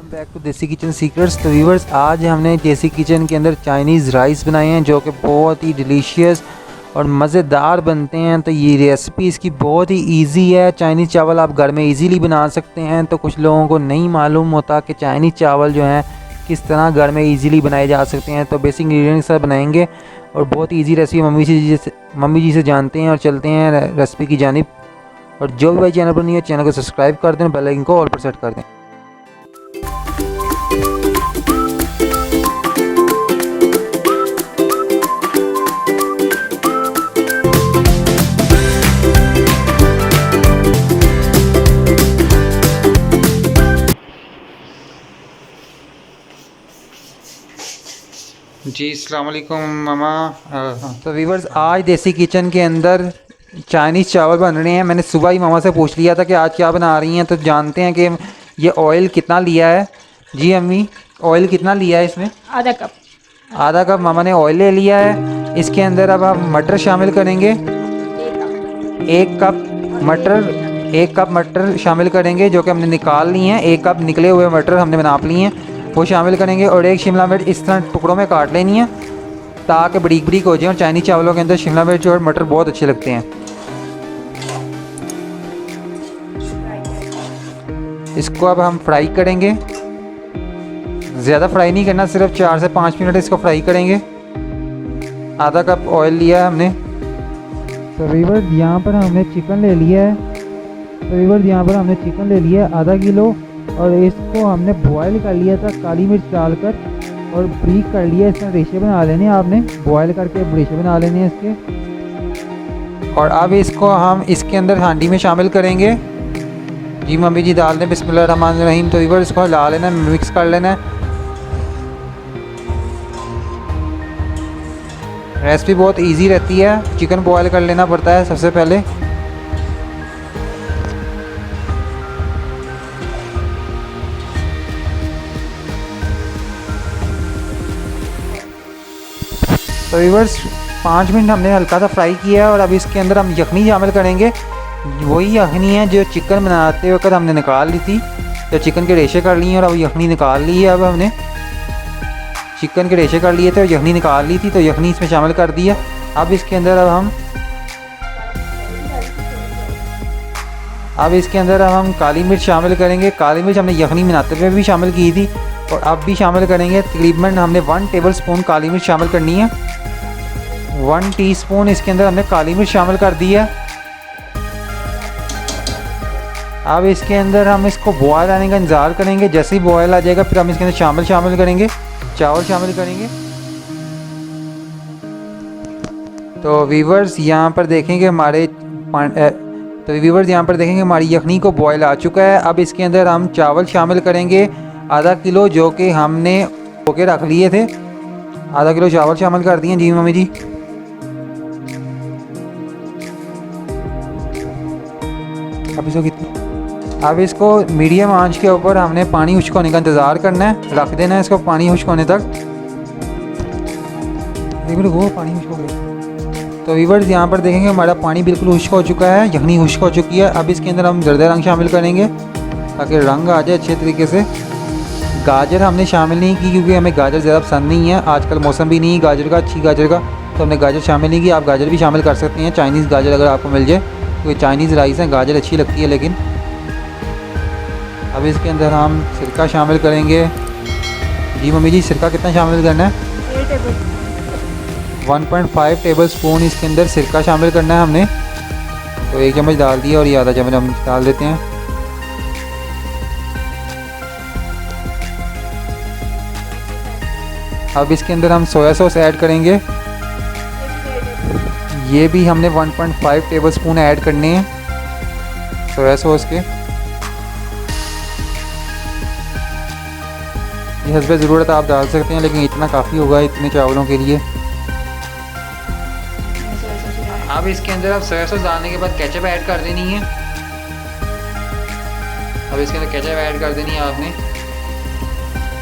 Welcome back to देसी kitchen secrets. तो viewers, आज हमने देसी किचन के अंदर चाइनीज़ राइस बनाए हैं जो कि बहुत ही डिलीशियस और मज़ेदार बनते हैं। तो ये रेसिपी इसकी बहुत ही इजी है। चाइनीज़ चावल आप घर में इजीली बना सकते हैं। तो कुछ लोगों को नहीं मालूम होता कि चाइनीज़ चावल जो हैं किस तरह घर में इजीली बनाए जा सकते हैं। तो बेसिक इंग्रेडिएंट्स सब बनाएंगे और बहुत ईजी रेसिपी मम्मी जी से जानते हैं और चलते हैं रेसिपी की जानिब। और जो भी भाई चैनल पर नहीं है चैनल को सब्सक्राइब कर दें, बेल आइकन को ऑल पर सेट कर दें। जी अस्सलाम वालेकुम मामा। तो व्यूवर्स, आज देसी किचन के अंदर चाइनीज़ चावल बन रहे हैं। मैंने सुबह ही मामा से पूछ लिया था कि आज क्या बना रही हैं। तो जानते हैं कि ये ऑयल कितना लिया है। जी अम्मी, ऑयल कितना लिया है इसमें? आधा कप मामा ने ऑयल ले लिया है। इसके अंदर अब हम मटर शामिल करेंगे। एक कप मटर शामिल करेंगे जो कि हमने निकाल ली हैं। एक कप निकले हुए मटर हमने नाप लिए हैं, वो शामिल करेंगे। और एक शिमला मिर्च इस तरह टुकड़ों में काट लेनी है ताकि बारीक बारीक हो जाए। और चाइनीज़ चावलों के अंदर शिमला मिर्च और मटर बहुत अच्छे लगते हैं। इसको अब हम फ्राई करेंगे। ज़्यादा फ्राई नहीं करना, सिर्फ 4 से 5 मिनट इसको फ्राई करेंगे। आधा कप ऑयल लिया है हमने। तो व्यूअर्स, यहाँ पर हमने चिकन ले लिया है। आधा किलो। और इसको हमने बॉयल कर लिया था काली मिर्च डालकर और ब्रीक कर लिया। इसमें रेशे बना लेने आपने, बॉयल करके रेशे बना लेने हैं इसके। और अब इसको हम इसके अंदर हांडी में शामिल करेंगे। जी मम्मी जी डाल दें, बिस्मिल्लाहिर्रहमानिर्रहीम। तो व्यूअर्स, इसको हिला लेना है, मिक्स कर लेना है। रेसिपी बहुत इजी रहती है। चिकन बॉयल कर लेना पड़ता है सबसे पहले। तो व्यूअर्स, 5 मिनट हमने हल्का सा फ्राई किया है। और अब इसके अंदर हम यखनी शामिल करेंगे। वही यखनी है जो चिकन बनाते वक्त हमने निकाल ली थी। तो चिकन के रेशे कर लिए और अब यखनी निकाल ली है। अब हमने चिकन के रेशे कर लिए थे और यखनी निकाल ली थी, तो यखनी इसमें शामिल कर दिया। अब इसके अंदर अब हम काली मिर्च शामिल करेंगे। काली मिर्च हमने यखनी बनाते हुए भी शामिल की थी और अब भी शामिल करेंगे। तकरीबन हमने 1 टेबलस्पून काली मिर्च शामिल करनी है। 1 टीस्पून इसके अंदर हमने काली मिर्च शामिल कर दी है। अब इसके अंदर हम इसको बॉयल आने का इंतज़ार करेंगे। जैसे ही बॉयल आ जाएगा फिर हम इसके अंदर शामिल करेंगे, चावल शामिल करेंगे। तो व्यूवर्स, यहाँ पर देखेंगे हमारी यखनी को बॉयल आ चुका है। अब इसके अंदर हम चावल शामिल करेंगे, आधा किलो, जो कि हमने धो के रख लिए थे। आधा किलो चावल शामिल कर दिए। जी मम्मी जी। अब इसको मीडियम आंच के ऊपर हमने पानी खुश्क होने का इंतज़ार करना है, रख देना है इसको पानी खुश्क होने तक। वो पानी खुश्क हो गया। तो व्यूअर्स, यहाँ पर देखेंगे हमारा पानी बिल्कुल खुश्क हो चुका है, यखनी खुश्क हो चुकी है। अब इसके अंदर हम जर्दा रंग शामिल करेंगे ताकि रंग आ जाए अच्छे तरीके से। गाजर हमने शामिल नहीं की क्योंकि हमें गाजर ज़्यादा पसंद नहीं है। आजकल मौसम भी नहीं है अच्छी गाजर का, तो हमने गाजर शामिल नहीं की। आप गाजर भी शामिल कर सकते हैं, चाइनीज़ गाजर अगर आपको मिल जाए, क्योंकि चाइनीज़ राइस है, गाजर अच्छी लगती है। लेकिन अब इसके अंदर हम सिरका शामिल करेंगे। जी मम्मी जी, सिरका कितना शामिल करना है? 1.5 टेबलस्पून इसके अंदर सिरका शामिल करना है हमने। तो 1 चम्मच डाल दिया और ये आधा चम्मच हम डाल देते हैं। अब इसके अंदर हम सोया सॉस ऐड करेंगे। ये भी हमने 1.5 टेबलस्पून ऐड करने हैं सोया सॉस के। ये हस्बे ज़रूरत आप डाल सकते हैं, लेकिन इतना काफ़ी होगा इतने चावलों के लिए। अब इसके अंदर आप सोया सॉस डालने के बाद केचप ऐड कर देनी है। अब इसके अंदर केचप ऐड कर देनी है आपने।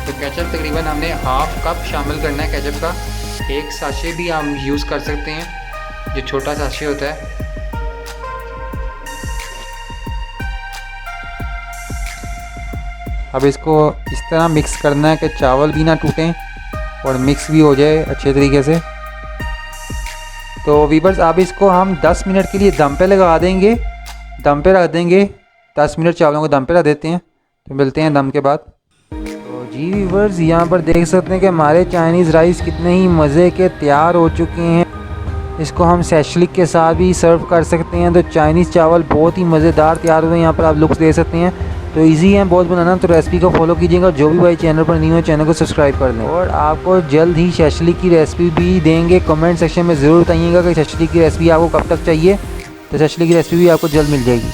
तो केचप तकरीबन हमने हाफ कप शामिल करना है केचप का। 1 साशे भी हम यूज़ कर सकते हैं, जो छोटा साशे होता है। अब इसको इस तरह मिक्स करना है कि चावल भी ना टूटें और मिक्स भी हो जाए अच्छे तरीके से। तो वीवर्स अब इसको हम 10 मिनट के लिए दम पे लगा देंगे, दम पे रख देंगे। 10 मिनट चावलों को दम पे रख देते हैं, तो मिलते हैं दम के बाद। तो जी वीवर्स यहाँ पर देख सकते हैं कि हमारे चाइनीज़ राइस कितने ही मज़े के तैयार हो चुके हैं। इसको हम सेशलिक के साथ भी सर्व कर सकते हैं। तो चाइनीज़ चावल बहुत ही मज़ेदार तैयार हुए, यहाँ पर आप लुक्स दे सकते हैं। तो इजी है बहुत बनाना, तो रेसिपी को फॉलो कीजिएगा। जो भी भाई चैनल पर नहीं हो चैनल को सब्सक्राइब कर लें, और आपको जल्द ही सेशलिक की रेसिपी भी देंगे। कमेंट सेक्शन में ज़रूर बताइएगा कि सेशलिक की रेसिपी आपको कब तक चाहिए, तो सेशलिक की रेसिपी भी आपको जल्द मिल जाएगी।